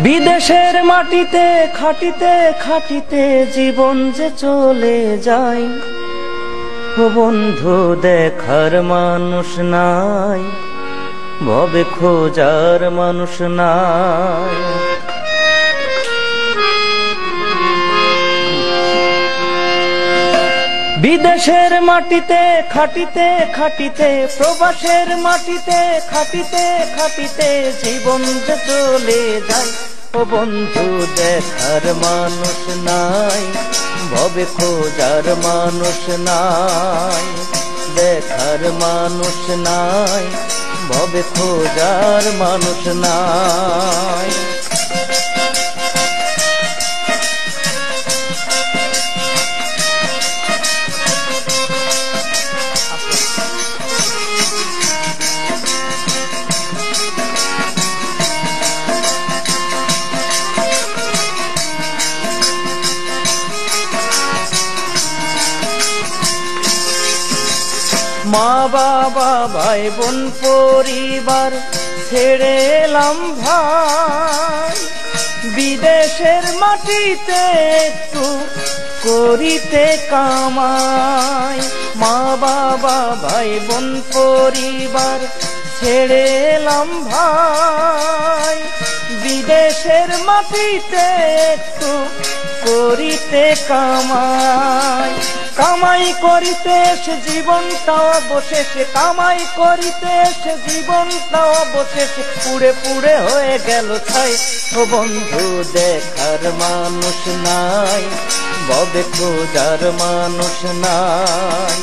বিদেশের মাটিতে খাটিতে খাটিতে জীবন যে চলে যায়, ও বন্ধু দেখার মানুষ নাই, ভবে খোঁজার মানুষ নাই। বিদেশের মাটিতে খাটিতে খাটিতে, প্রবাসের মাটিতে খাটিতে খাটিতে জীবন যে চলে যায়, ও বন্ধু দেখার মানুষ নাই, ভবে খোঁজার মানুষ নাই। দেখার মানুষ নাই, ভবে খোঁজার মানুষ নাই। মা বাবা ভাই বোন পরিবার ছেড়ে এলাম ভাই, বিদেশের মাটিতে একটু করিতে কামাই। মা বাবা ভাই বোন পরিবার ছেড়ে এলাম ভাই, বিদেশের মাটিতে একটু করিতে কামাই। কামাই করিতে সে জীবনটা অবশেষে, কামাই করিতে সে জীবনটা অবশেষে পুড়ে পুড়ে হয়ে গেল ছাই। ও বন্ধু দেখার মানুষ নাই, ভবে খোঁজার মানুষ নাই।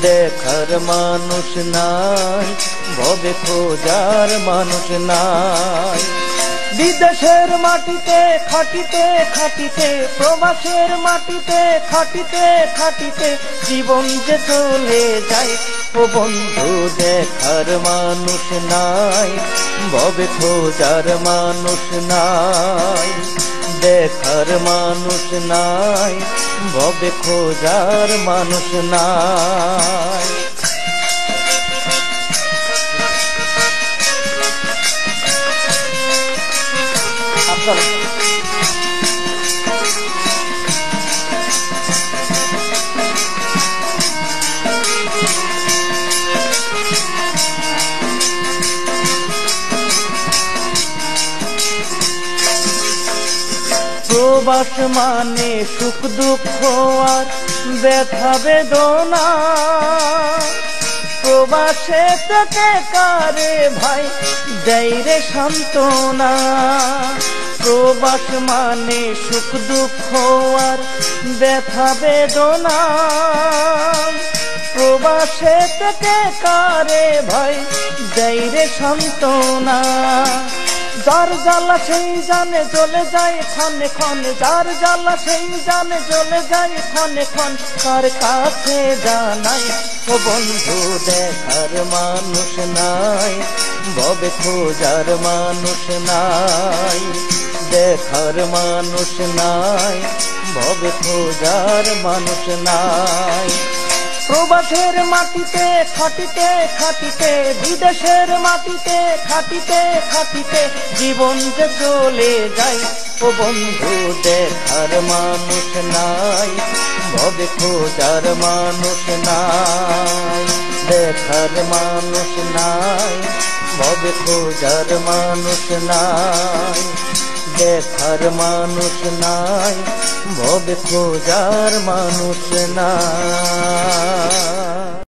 দেখার মানুষ নাই, ভবে খোঁজার মানুষ নাই। বিদেশের মাটিতে খাটিতে খাটিতে, প্রবাসের মাটিতে খাটিতে খাটিতে জীবন যে চলে যায়, ও বন্ধু দেখার মানুষ নাই, ভবে খোঁজার মানুষ নাই। দেখার মানুষ নাই, ভবে খোঁজার মানুষ নাই। প্রবাস মানে সুখ দুঃখ আর ব্যথা বেদনা, প্রবাসে থেকে কারে ভাই দেয় রে সান্ত্বনা। প্রবাস মানে সুখ দুঃখ আর ব্যথা বেদনা, প্রবাসে থেকে কারে ভাই দেয় রে সান্ত্বনা। যার জ্বালা সেই জানে চলে যায় ক্ষণে ক্ষণে, যার জ্বালা সেই জানে চলে যায় ক্ষণে ক্ষণে, কার কাছে জানাই। ও বন্ধু দেখার মানুষ নাই, ভবে খোঁজার মানুষ নাই। দেখার মানুষ নাই, ভবে খোঁজার মানুষ নাই। প্রবাসের মাটিতে খাটিতে খাটিতে, বিদেশের মাটিতে খাটিতে খাটিতে জীবন যে চলে যায়, ও বন্ধু দেখার মানুষ নাই, ভবে খোঁজার মানুষ নাই। দেখার মানুষ নাই, ভবে খোঁজার মানুষ নাই। দেখার মানুষ নাই, ভবে খোঁজার মানুষ নাই।